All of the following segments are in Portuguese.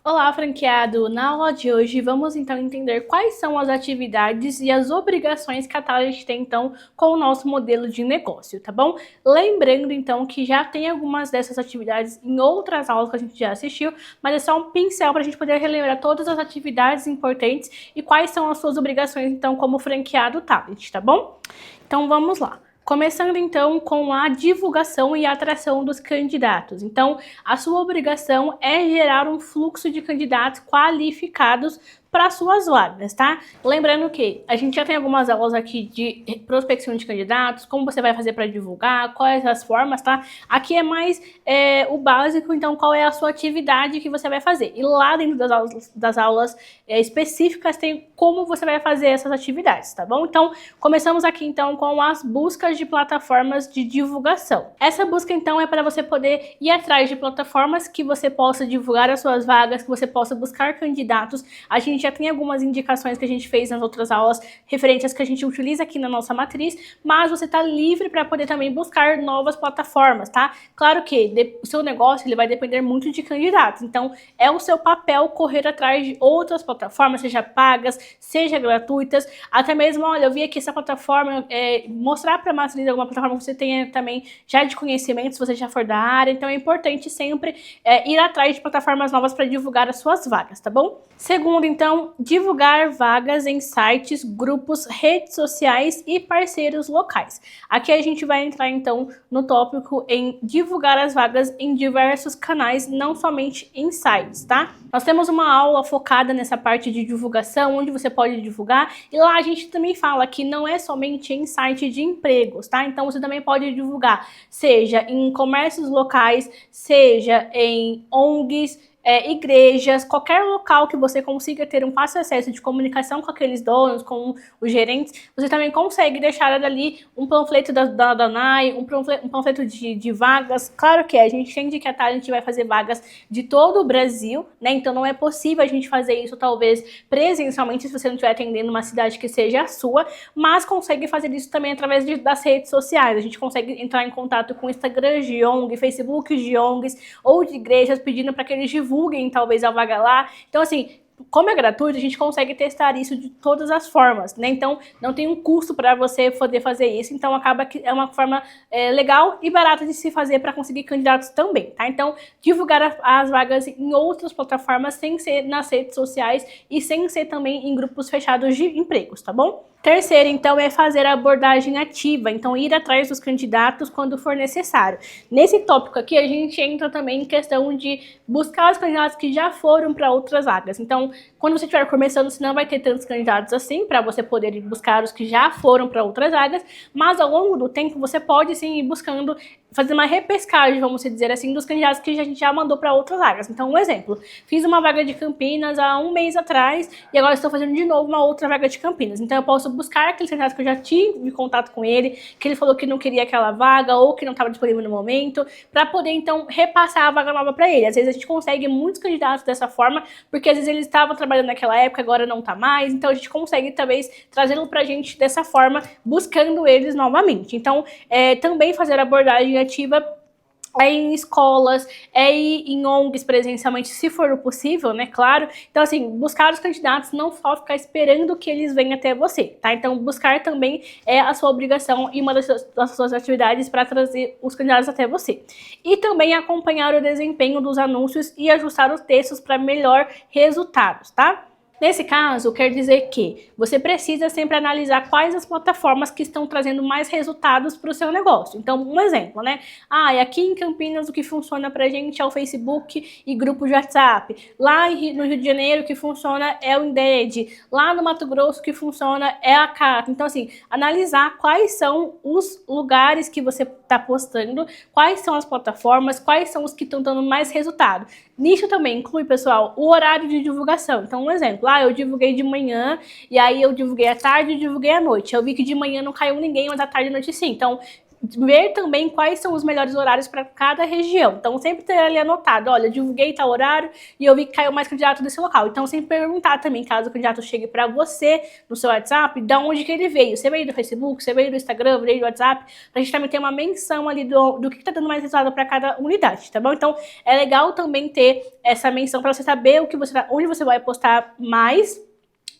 Olá, franqueado! Na aula de hoje vamos então entender quais são as atividades e as obrigações que a Talent tem então com o nosso modelo de negócio, tá bom? Lembrando então que já tem algumas dessas atividades em outras aulas que a gente já assistiu, mas é só um pincel para a gente poder relembrar todas as atividades importantes e quais são as suas obrigações então como franqueado Talent, tá bom? Então vamos lá. Começando então com a divulgação e atração dos candidatos. Então, a sua obrigação é gerar um fluxo de candidatos qualificados para suas vagas, tá? Lembrando que a gente já tem algumas aulas aqui de prospecção de candidatos, como você vai fazer para divulgar, quais as formas, tá? Aqui é mais o básico, então qual é a sua atividade que você vai fazer. E lá dentro das aulas específicas tem como você vai fazer essas atividades, tá bom? Então, começamos aqui então com as buscas de plataformas de divulgação. Essa busca então é para você poder ir atrás de plataformas que você possa divulgar as suas vagas, que você possa buscar candidatos. A gente já tem algumas indicações que a gente fez nas outras aulas referentes que a gente utiliza aqui na nossa matriz, mas você está livre para poder também buscar novas plataformas, tá? Claro que o seu negócio ele vai depender muito de candidatos, então é o seu papel correr atrás de outras plataformas, seja pagas, seja gratuitas, até mesmo, olha, eu vi aqui essa plataforma, mostrar para a matriz alguma plataforma que você tenha também já de conhecimento, se você já for da área, então é importante sempre ir atrás de plataformas novas para divulgar as suas vagas, tá bom? Segundo, então, divulgar vagas em sites, grupos, redes sociais e parceiros locais. Aqui a gente vai entrar, então, no tópico em divulgar as vagas em diversos canais, não somente em sites, tá? Nós temos uma aula focada nessa parte de divulgação, onde você pode divulgar, e lá a gente também fala que não é somente em site de empregos, tá? Então, você também pode divulgar, seja em comércios locais, seja em ONGs, igrejas, qualquer local que você consiga ter um fácil acesso de comunicação com aqueles donos, com os gerentes, você também consegue deixar ali um panfleto da DANAI, um panfleto de vagas. Claro que a gente entende que a Talent vai fazer vagas de todo o Brasil, né? Então não é possível a gente fazer isso talvez presencialmente se você não estiver atendendo uma cidade que seja a sua, mas consegue fazer isso também através das redes sociais. A gente consegue entrar em contato com Instagram de ONG, Facebook de ONGs ou de igrejas pedindo para que eles divulguem talvez a vaga lá. Então, assim, como é gratuito, a gente consegue testar isso de todas as formas, né? Então, não tem um custo para você poder fazer isso. Então, acaba que é uma forma legal e barata de se fazer para conseguir candidatos também, tá? Então, divulgar as vagas em outras plataformas sem ser nas redes sociais e sem ser também em grupos fechados de empregos, tá bom? Terceiro, então, é fazer a abordagem ativa, então ir atrás dos candidatos quando for necessário. Nesse tópico aqui, a gente entra também em questão de buscar os candidatos que já foram para outras vagas. Então, quando você estiver começando, você não vai ter tantos candidatos assim, para você poder buscar os que já foram para outras vagas, mas ao longo do tempo você pode sim ir buscando, fazer uma repescagem, vamos dizer assim, dos candidatos que a gente já mandou para outras vagas. Então, um exemplo, fiz uma vaga de Campinas há um mês atrás e agora estou fazendo de novo uma outra vaga de Campinas. Então, eu posso buscar aquele candidato que eu já tive contato com ele, que ele falou que não queria aquela vaga ou que não estava disponível no momento, para poder, então, repassar a vaga nova para ele. Às vezes a gente consegue muitos candidatos dessa forma, porque às vezes eles estavam trabalhando naquela época, agora não está mais, então a gente consegue, talvez, trazê-lo para a gente dessa forma, buscando eles novamente. Então, também fazer abordagem ativa em escolas, em ONGs presencialmente, se for o possível, né, claro. Então, assim, buscar os candidatos, não só ficar esperando que eles venham até você, tá? Então, buscar também é a sua obrigação e uma das suas atividades para trazer os candidatos até você. E também acompanhar o desempenho dos anúncios e ajustar os textos para melhor resultados, tá? Nesse caso, quer dizer que você precisa sempre analisar quais as plataformas que estão trazendo mais resultados para o seu negócio. Então, um exemplo, né? Aqui em Campinas o que funciona para a gente é o Facebook e grupo de WhatsApp. Lá no Rio de Janeiro o que funciona é o Indeed. Lá no Mato Grosso o que funciona é a Cata. Então, assim, analisar quais são os lugares que você está postando, quais são as plataformas, quais são os que estão dando mais resultado. Nisso também inclui, pessoal, o horário de divulgação. Então, um exemplo, eu divulguei de manhã, e aí eu divulguei à tarde e divulguei à noite. Eu vi que de manhã não caiu ninguém, mas à tarde e à noite sim. Então, ver também quais são os melhores horários para cada região. Então, sempre ter ali anotado, olha, divulguei tal horário e eu vi que caiu mais candidato desse local. Então, sempre perguntar também, caso o candidato chegue para você no seu WhatsApp, de onde que ele veio. Você veio do Facebook, você veio do Instagram, veio do WhatsApp, pra gente também ter uma menção ali do que tá dando mais resultado para cada unidade, tá bom? Então, é legal também ter essa menção para você saber onde você vai postar mais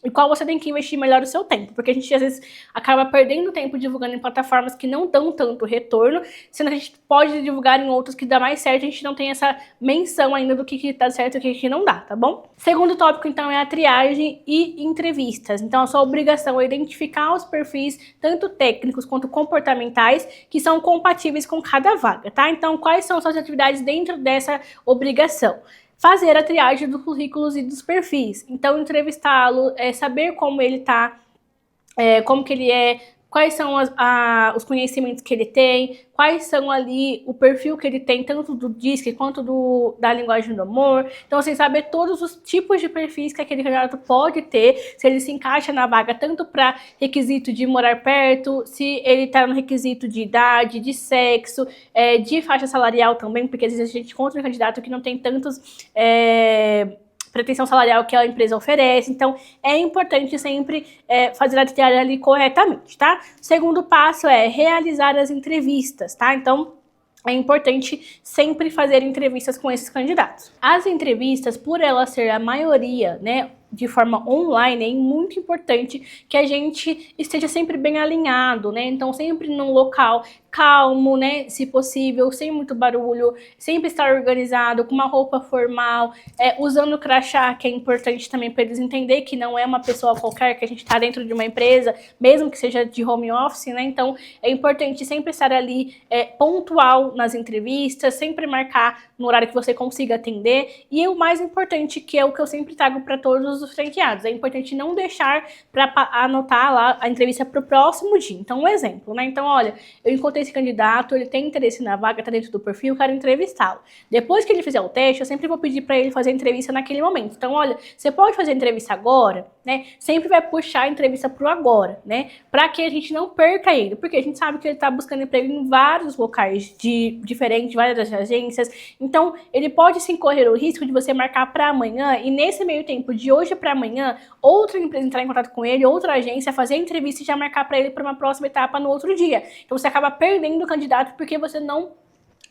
e qual você tem que investir melhor o seu tempo, porque a gente às vezes acaba perdendo tempo divulgando em plataformas que não dão tanto retorno, sendo que a gente pode divulgar em outras que dá mais certo, a gente não tem essa menção ainda do que dá certo e o que não dá, tá bom? Segundo tópico, então, é a triagem e entrevistas. Então, a sua obrigação é identificar os perfis, tanto técnicos quanto comportamentais, que são compatíveis com cada vaga, tá? Então, quais são suas atividades dentro dessa obrigação? Fazer a triagem dos currículos e dos perfis. Então, entrevistá-lo, saber como ele tá, como que ele é, quais são os conhecimentos que ele tem, quais são ali o perfil que ele tem, tanto do DISC quanto da linguagem do amor. Então, assim, saber todos os tipos de perfis que aquele candidato pode ter, se ele se encaixa na vaga, tanto para requisito de morar perto, se ele está no requisito de idade, de sexo, de faixa salarial também, porque às vezes a gente encontra um candidato que não tem tantos pretensão salarial que a empresa oferece. Então, é importante sempre fazer a triagem ali corretamente, tá? O segundo passo é realizar as entrevistas, tá? Então, é importante sempre fazer entrevistas com esses candidatos. As entrevistas, por ela ser a maioria, né, de forma online, é muito importante que a gente esteja sempre bem alinhado, né? Então, sempre num local calmo, né? Se possível, sem muito barulho, sempre estar organizado, com uma roupa formal, usando crachá, que é importante também para eles entenderem que não é uma pessoa qualquer, que a gente está dentro de uma empresa, mesmo que seja de home office, né? Então, é importante sempre estar ali pontual nas entrevistas, sempre marcar no horário que você consiga atender. E o mais importante, que é o que eu sempre trago para todos os franqueados, é importante não deixar para anotar lá a entrevista para o próximo dia. Então, um exemplo, né? Então, olha, eu encontrei esse candidato, ele tem interesse na vaga, tá dentro do perfil, eu quero entrevistá-lo. Depois que ele fizer o teste, eu sempre vou pedir para ele fazer a entrevista naquele momento. Então, olha, você pode fazer a entrevista agora, né? Sempre vai puxar a entrevista pro agora, né? Para que a gente não perca ele, porque a gente sabe que ele tá buscando emprego em vários locais diferentes, várias agências. Então, ele pode sim correr o risco de você marcar para amanhã e nesse meio tempo de hoje para amanhã, outra empresa entrar em contato com ele, outra agência, fazer a entrevista e já marcar para ele para uma próxima etapa no outro dia. Então você acaba perdendo o candidato porque você não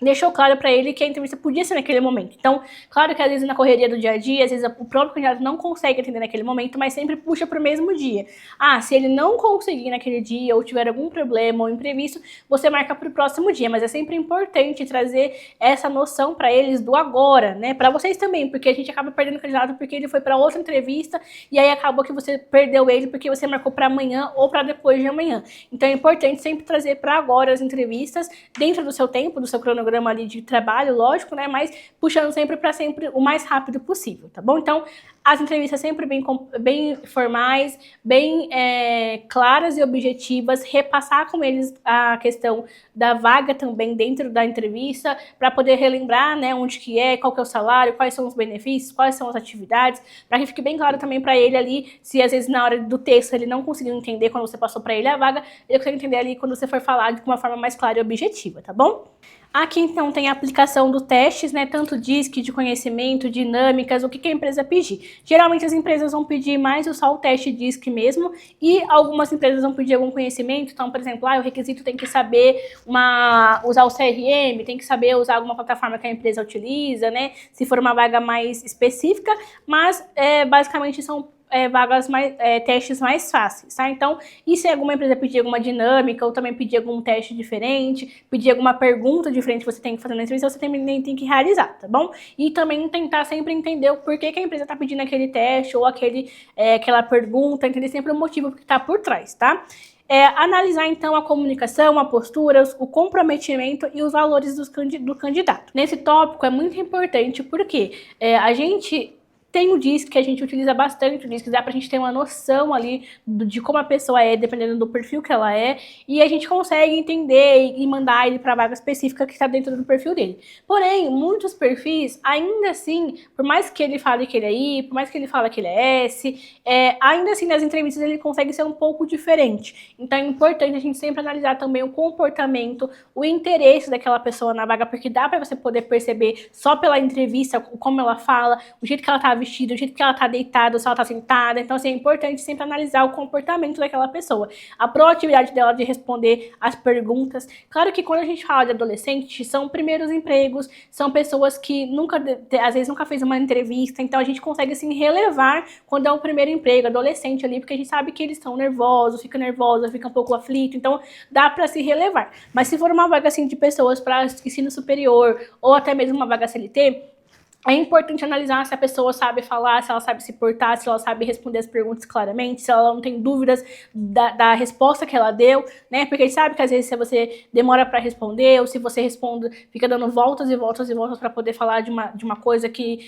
deixou claro para ele que a entrevista podia ser naquele momento. Então, claro que às vezes na correria do dia a dia, às vezes o próprio candidato não consegue atender naquele momento, mas sempre puxa para o mesmo dia. Ah, se ele não conseguir naquele dia ou tiver algum problema ou imprevisto, você marca para o próximo dia. Mas é sempre importante trazer essa noção para eles do agora, né? Para vocês também, porque a gente acaba perdendo o candidato porque ele foi para outra entrevista e aí acabou que você perdeu ele porque você marcou para amanhã ou para depois de amanhã. Então é importante sempre trazer para agora as entrevistas dentro do seu tempo, do seu cronograma ali de trabalho, lógico, né? Mas puxando sempre para sempre o mais rápido possível, tá bom? Então, as entrevistas sempre bem formais, bem claras e objetivas, repassar com eles a questão da vaga também dentro da entrevista, para poder relembrar, né, onde que qual que é o salário, quais são os benefícios, quais são as atividades, para que fique bem claro também para ele ali, se às vezes na hora do texto ele não conseguiu entender quando você passou para ele a vaga, ele consegue entender ali quando você for falar de uma forma mais clara e objetiva, tá bom? Aqui, então, tem a aplicação dos testes, né? Tanto DISC, de conhecimento, dinâmicas, o que a empresa pedir. Geralmente, as empresas vão pedir mais só o teste DISC mesmo, e algumas empresas vão pedir algum conhecimento. Então, por exemplo, o requisito tem que saber usar o CRM, tem que saber usar alguma plataforma que a empresa utiliza, né? Se for uma vaga mais específica, mas, basicamente, são testes mais fáceis, tá? Então, e se alguma empresa pedir alguma dinâmica ou também pedir algum teste diferente, pedir alguma pergunta diferente que você tem que fazer na entrevista, você também tem que realizar, tá bom? E também tentar sempre entender o porquê que a empresa tá pedindo aquele teste ou aquela pergunta, entender sempre o motivo que tá por trás, tá? Analisar, então, a comunicação, a postura, o comprometimento e os valores do candidato. Nesse tópico é muito importante porque a gente Tem o DISC, que a gente utiliza bastante, o DISC dá pra gente ter uma noção ali de como a pessoa é, dependendo do perfil que ela é, e a gente consegue entender e mandar ele pra vaga específica que está dentro do perfil dele. Porém, muitos perfis, ainda assim, por mais que ele fale que ele é I, por mais que ele fale que ele é S, ainda assim nas entrevistas ele consegue ser um pouco diferente. Então é importante a gente sempre analisar também o comportamento, o interesse daquela pessoa na vaga, porque dá pra você poder perceber só pela entrevista como ela fala, o jeito que ela tá vestida, o jeito que ela tá deitada, se ela tá sentada. Então, assim, é importante sempre analisar o comportamento daquela pessoa, a proatividade dela de responder as perguntas. Claro que quando a gente fala de adolescente, são primeiros empregos, são pessoas que às vezes nunca fez uma entrevista, então a gente consegue, assim, relevar quando é o primeiro emprego, adolescente ali, porque a gente sabe que eles estão nervosos, fica um pouco aflito, então dá pra se relevar. Mas se for uma vaga, assim, de pessoas para ensino superior, ou até mesmo uma vaga CLT, é importante analisar se a pessoa sabe falar, se ela sabe se portar, se ela sabe responder as perguntas claramente, se ela não tem dúvidas da resposta que ela deu, né? Porque a gente sabe que às vezes se você demora para responder, ou se você responde, fica dando voltas e voltas e voltas para poder falar de uma coisa que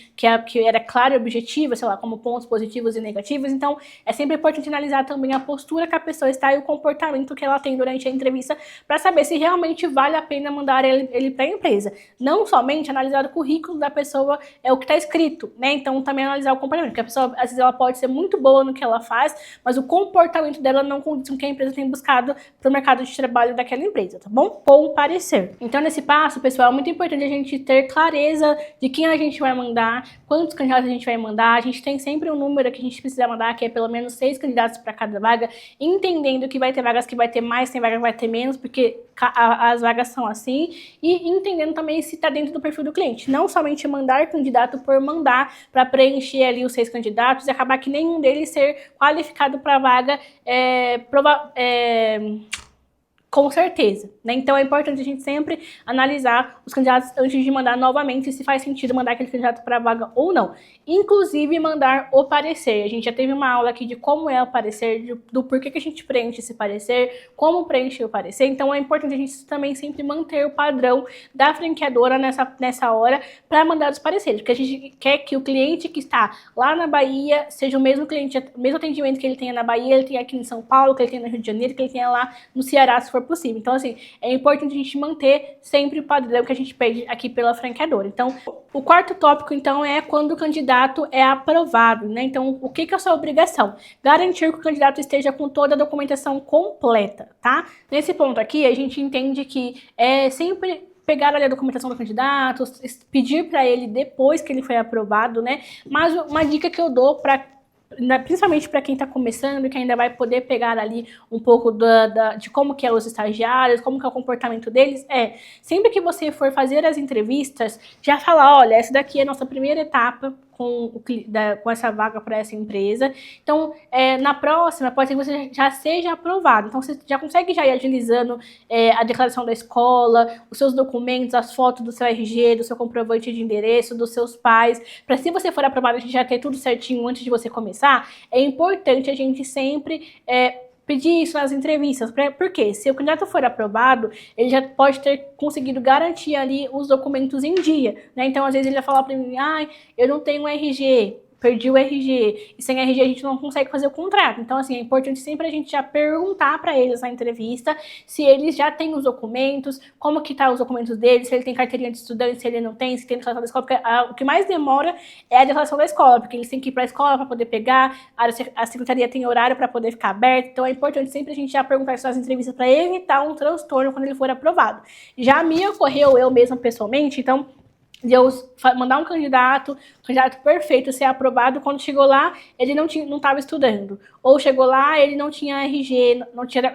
era clara e objetiva, sei lá, como pontos positivos e negativos. Então, é sempre importante analisar também a postura que a pessoa está e o comportamento que ela tem durante a entrevista para saber se realmente vale a pena mandar ele para a empresa. Não somente analisar o currículo da pessoa, é o que está escrito, né? Então também analisar o comportamento, porque a pessoa, às vezes, ela pode ser muito boa no que ela faz, mas o comportamento dela não condiz com o que a empresa tem buscado para o mercado de trabalho daquela empresa, tá bom? Com parecer. Então, nesse passo, pessoal, é muito importante a gente ter clareza de quem a gente vai mandar, quantos candidatos a gente vai mandar. A gente tem sempre um número que a gente precisa mandar, que é pelo menos 6 candidatos para cada vaga, entendendo que vai ter vagas que vai ter mais, tem vagas que vai ter menos, porque as vagas são assim, e entendendo também se está dentro do perfil do cliente. Não somente mandar candidato por mandar para preencher ali os 6 candidatos e acabar que nenhum deles ser qualificado para a vaga com certeza, né? Então é importante a gente sempre analisar os candidatos antes de mandar novamente se faz sentido mandar aquele candidato para a vaga ou não. Inclusive mandar o parecer. A gente já teve uma aula aqui de como é o parecer, do porquê que a gente preenche esse parecer, como preencher o parecer. Então é importante a gente também sempre manter o padrão da franqueadora nessa hora para mandar os pareceres, porque a gente quer que o cliente que está lá na Bahia seja o mesmo cliente, o mesmo atendimento que ele tenha na Bahia, ele tenha aqui em São Paulo, que ele tenha no Rio de Janeiro, que ele tenha lá no Ceará, se for possível. Então, assim, é importante a gente manter sempre o padrão que a gente pede aqui pela franqueadora. Então, o quarto tópico, então, é quando o candidato é aprovado, né? Então, o que é a sua obrigação? Garantir que o candidato esteja com toda a documentação completa, tá? Nesse ponto aqui, a gente entende que é sempre pegar ali a documentação do candidato, pedir para ele depois que ele foi aprovado, né? Mas uma dica que eu dou principalmente para quem está começando e que ainda vai poder pegar ali um pouco de como que é os estagiários, como que é o comportamento deles, sempre que você for fazer as entrevistas, já falar, olha, essa daqui é a nossa primeira etapa com essa vaga para essa empresa. Então, na próxima, pode ser que você já seja aprovado. Então, você já consegue já ir agilizando a declaração da escola, os seus documentos, as fotos do seu RG, do seu comprovante de endereço, dos seus pais, para se você for aprovado, a gente já ter tudo certinho antes de você começar. É importante a gente sempre pedir isso nas entrevistas, porque se o candidato for aprovado, ele já pode ter conseguido garantir ali os documentos em dia, né? Então, às vezes ele vai falar para mim, eu não tenho RG, perdi o RG, e sem RG a gente não consegue fazer o contrato. Então, assim, é importante sempre a gente já perguntar para eles na entrevista se eles já têm os documentos, como que tá os documentos deles, se ele tem carteirinha de estudante, se ele não tem, se tem declaração da escola, porque o que mais demora é a declaração da escola, porque eles têm que ir para a escola para poder pegar, a secretaria tem horário para poder ficar aberta, então é importante sempre a gente já perguntar isso nas entrevistas para evitar um transtorno quando ele for aprovado. Já me ocorreu eu mesma pessoalmente, então, de eu mandar um candidato perfeito ser aprovado, quando chegou lá, ele não estava estudando. Ou chegou lá, ele não tinha RG,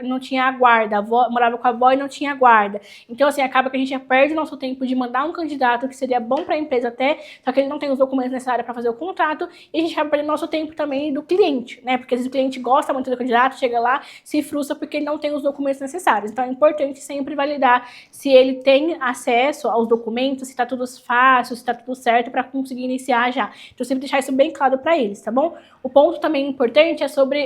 não tinha a guarda, morava com a avó e não tinha guarda. Então, assim, acaba que a gente já perde o nosso tempo de mandar um candidato que seria bom para a empresa até, só que ele não tem os documentos necessários para fazer o contrato, e a gente acaba perdendo nosso tempo também do cliente, né? Porque às vezes o cliente gosta muito do candidato, chega lá, se frustra porque ele não tem os documentos necessários. Então, é importante sempre validar se ele tem acesso aos documentos, se está tudo fácil, se está tudo certo para conseguir iniciar já. Então, sempre deixar isso bem claro para eles, tá bom? O ponto também importante é sobre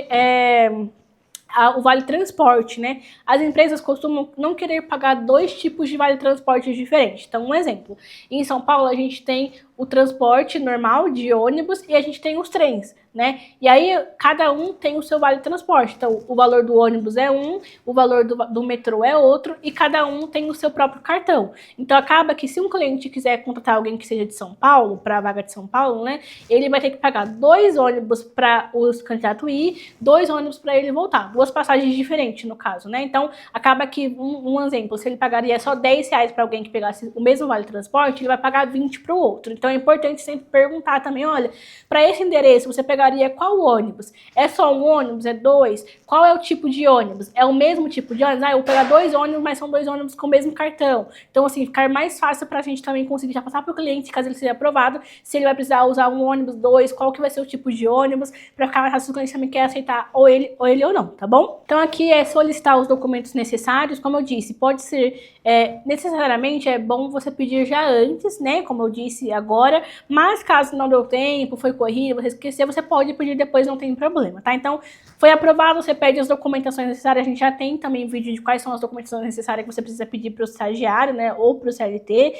o vale transporte, né? As empresas costumam não querer pagar 2 tipos de vale transporte diferentes. Então, um exemplo, em São Paulo a gente tem o transporte normal de ônibus e a gente tem os trens, né? E aí cada um tem o seu vale transporte. Então o valor do ônibus é um, o valor do metrô é outro e cada um tem o seu próprio cartão. Então acaba que se um cliente quiser contratar alguém que seja de São Paulo, para a vaga de São Paulo, né? Ele vai ter que pagar 2 ônibus para os candidatos ir, 2 ônibus para ele voltar. 2 passagens diferentes no caso, né? Então acaba que, um exemplo, se ele pagaria só R$10 para alguém que pegasse o mesmo vale transporte, ele vai pagar 20 para o outro. Então é importante sempre perguntar também, olha, para esse endereço você pegaria qual ônibus? É só um ônibus? É 2? Qual é o tipo de ônibus? É o mesmo tipo de ônibus? Ah, eu vou pegar 2 ônibus, mas são 2 ônibus com o mesmo cartão. Então, assim, ficar mais fácil para a gente também conseguir já passar para o cliente, caso ele seja aprovado, se ele vai precisar usar um ônibus, 2, qual que vai ser o tipo de ônibus, para ficar mais fácil, o cliente também quer aceitar ou ele ou não, tá bom? Então aqui é solicitar os documentos necessários, como eu disse, pode ser necessariamente é bom você pedir já antes, né, como eu disse agora, mas caso não deu tempo, foi corrido, você esqueceu, você pode pedir depois, não tem problema, tá? Então, foi aprovado, você pede as documentações necessárias, a gente já tem também vídeo de quais são as documentações necessárias que você precisa pedir para o estagiário, né, ou para o CLT,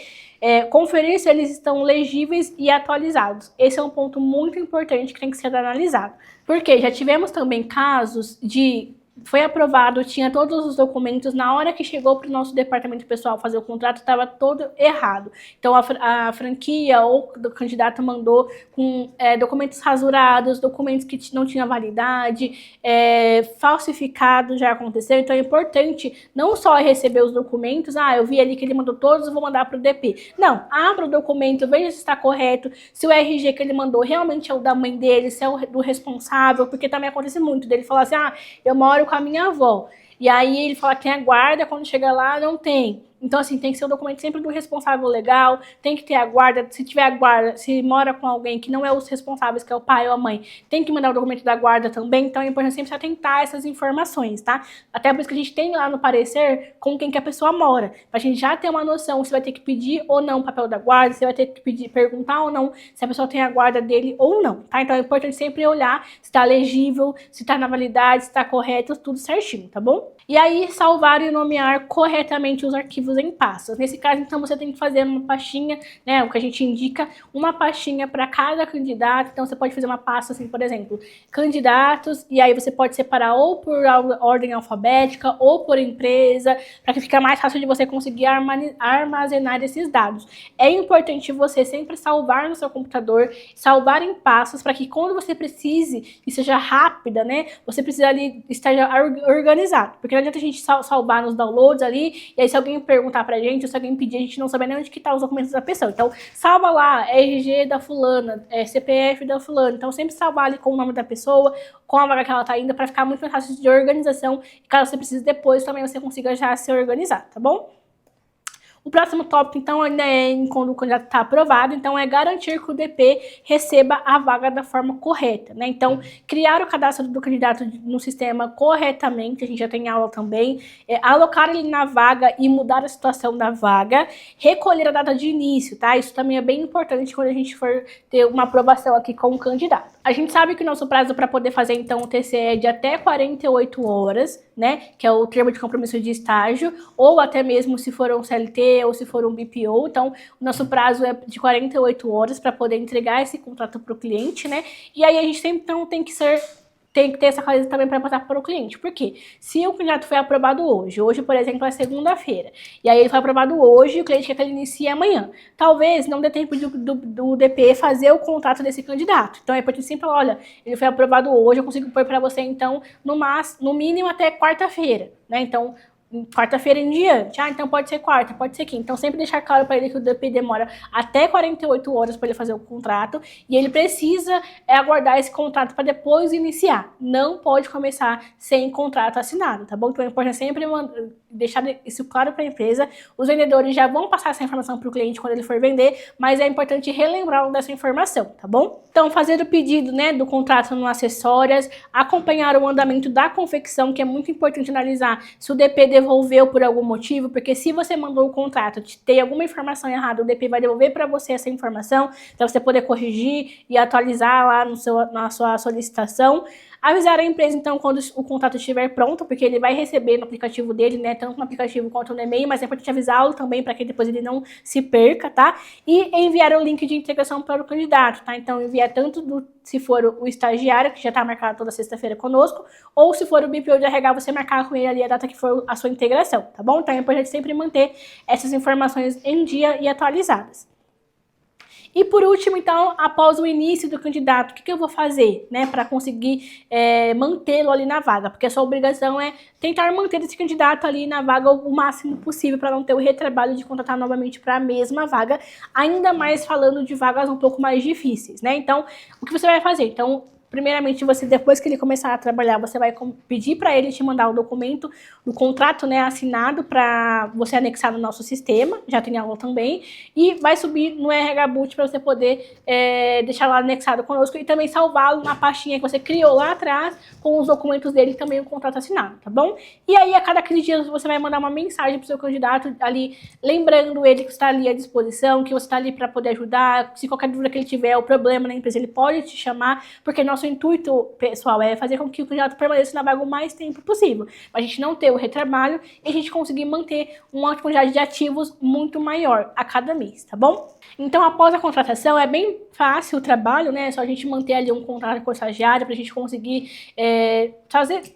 conferir se eles estão legíveis e atualizados. Esse é um ponto muito importante que tem que ser analisado, porque já tivemos também casos de foi aprovado, tinha todos os documentos, na hora que chegou para o nosso departamento pessoal fazer o contrato, estava todo errado. Então, a franquia ou o candidato mandou com documentos rasurados, documentos que não tinham validade, falsificado já aconteceu. Então, é importante não só receber os documentos, eu vi ali que ele mandou todos, eu vou mandar para o DP. Não, abra o documento, veja se está correto, se o RG que ele mandou realmente é o da mãe dele, se é o do responsável, porque também acontece muito dele falar assim, eu moro com a minha avó. E aí ele fala que tem a guarda, quando chega lá não tem. Então, assim, tem que ser o documento sempre do responsável legal, tem que ter a guarda, se tiver a guarda, se mora com alguém que não é os responsáveis, que é o pai ou a mãe, tem que mandar o documento da guarda também, então é importante sempre se atentar a essas informações, tá? Até por isso que a gente tem lá no parecer com quem que a pessoa mora, pra gente já ter uma noção se vai ter que pedir ou não o papel da guarda, se vai ter que pedir, perguntar ou não se a pessoa tem a guarda dele ou não, tá? Então é importante sempre olhar se tá legível, se tá na validade, se tá correto, tudo certinho, tá bom? E aí, salvar e nomear corretamente os arquivos em pastas. Nesse caso, então, você tem que fazer uma pastinha, né, o que a gente indica, uma pastinha para cada candidato. Então, você pode fazer uma pasta, assim, por exemplo, candidatos, e aí você pode separar ou por ordem alfabética ou por empresa, para que fique mais fácil de você conseguir armazenar esses dados. É importante você sempre salvar no seu computador, salvar em pastas, para que quando você precise, e seja rápida, né, você precisa ali estar organizado. Porque não adianta a gente salvar nos downloads ali, e aí se alguém perguntar pra gente, ou se alguém pedir, a gente não sabe nem onde que tá os documentos da pessoa. Então, salva lá, RG da fulana, CPF da fulana. Então, sempre salvar ali com o nome da pessoa, com a vaga que ela tá indo, pra ficar muito mais fácil de organização. E caso você precise depois, também você consiga já se organizar, tá bom? O próximo tópico, então, ainda quando o candidato está aprovado, então é garantir que o DP receba a vaga da forma correta, né? Então, criar o cadastro do candidato no sistema corretamente, a gente já tem aula também, alocar ele na vaga e mudar a situação da vaga, recolher a data de início, tá? Isso também é bem importante quando a gente for ter uma aprovação aqui com o candidato. A gente sabe que o nosso prazo para poder fazer, então, o TCE é de até 48 horas, né? Que é o termo de compromisso de estágio, ou até mesmo se for um CLT ou se for um BPO. Então, o nosso prazo é de 48 horas para poder entregar esse contrato para o cliente, né? E aí a gente sempre, então, tem que ter essa coisa também para passar para o cliente. Por quê? Se o candidato foi aprovado hoje, por exemplo, é segunda-feira, e aí ele foi aprovado hoje e o cliente quer que ele inicie amanhã. Talvez não dê tempo do DP fazer o contrato desse candidato. Então é importante sempre falar, olha, ele foi aprovado hoje, eu consigo pôr para você, então, no mínimo até quarta-feira, né? Então, quarta-feira em diante. Então pode ser quarta, pode ser quinta. Então sempre deixar claro para ele que o DP demora até 48 horas para ele fazer o contrato e ele precisa aguardar esse contrato para depois iniciar. Não pode começar sem contrato assinado, tá bom? Então é importante sempre deixar isso claro para a empresa. Os vendedores já vão passar essa informação para o cliente quando ele for vender, mas é importante relembrar dessa informação, tá bom? Então fazer o pedido, né, do contrato no acessórias, acompanhar o andamento da confecção, que é muito importante analisar se o DP devolveu por algum motivo, porque se você mandou o contrato, tem alguma informação errada, o DP vai devolver para você essa informação, para você poder corrigir e atualizar lá na sua solicitação. Avisar a empresa, então, quando o contrato estiver pronto, porque ele vai receber no aplicativo dele, né, tanto no aplicativo quanto no e-mail, mas é importante avisá-lo também para que depois ele não se perca, tá? E enviar o link de integração para o candidato, tá? Então, enviar tanto se for o estagiário, que já está marcado toda sexta-feira conosco, ou se for o BPO de RH, você marcar com ele ali a data que for a sua integração, tá bom? Então, é importante sempre manter essas informações em dia e atualizadas. E por último, então, após o início do candidato, o que eu vou fazer, né, para conseguir mantê-lo ali na vaga? Porque a sua obrigação é tentar manter esse candidato ali na vaga o máximo possível para não ter o retrabalho de contratar novamente para a mesma vaga, ainda mais falando de vagas um pouco mais difíceis, né? Então, o que você vai fazer? Então, primeiramente, você, depois que ele começar a trabalhar, você vai pedir para ele te mandar o documento, o contrato, né, assinado para você anexar no nosso sistema, já tem aula também, e vai subir no RH Boot para você poder deixar lá anexado conosco e também salvá-lo na pastinha que você criou lá atrás, com os documentos dele e também o contrato assinado, tá bom? E aí, a cada 15 dias, você vai mandar uma mensagem pro seu candidato ali, lembrando ele que está ali à disposição, que você está ali para poder ajudar, se qualquer dúvida que ele tiver, o problema na empresa, ele pode te chamar, porque nosso intuito, pessoal, é fazer com que o candidato permaneça na vaga o mais tempo possível. Pra gente não ter o retrabalho e a gente conseguir manter uma quantidade de ativos muito maior a cada mês, tá bom? Então, após a contratação, é bem fácil o trabalho, né? É só a gente manter ali um contrato com o estagiário pra gente conseguir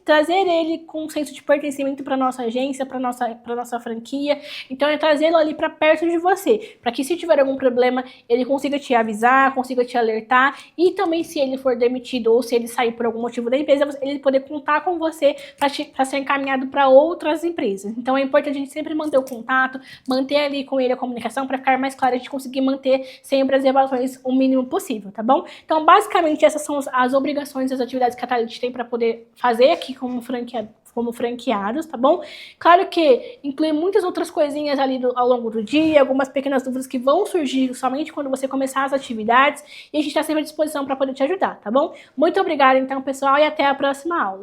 trazer ele com um senso de pertencimento para nossa agência, para nossa franquia. Então, é trazê-lo ali para perto de você, para que se tiver algum problema, ele consiga te avisar, consiga te alertar e também se ele for demitido ou se ele sair por algum motivo da empresa, ele poder contar com você para ser encaminhado para outras empresas. Então, é importante a gente sempre manter o contato, manter ali com ele a comunicação para ficar mais claro, a gente conseguir manter sempre as evaluações o mínimo possível, tá bom? Então, basicamente, essas são as obrigações, as atividades que a Thalita tem para poder fazer aqui como franqueados, tá bom? Claro que inclui muitas outras coisinhas ali ao longo do dia, algumas pequenas dúvidas que vão surgir somente quando você começar as atividades, e a gente está sempre à disposição para poder te ajudar, tá bom? Muito obrigada, então, pessoal, e até a próxima aula.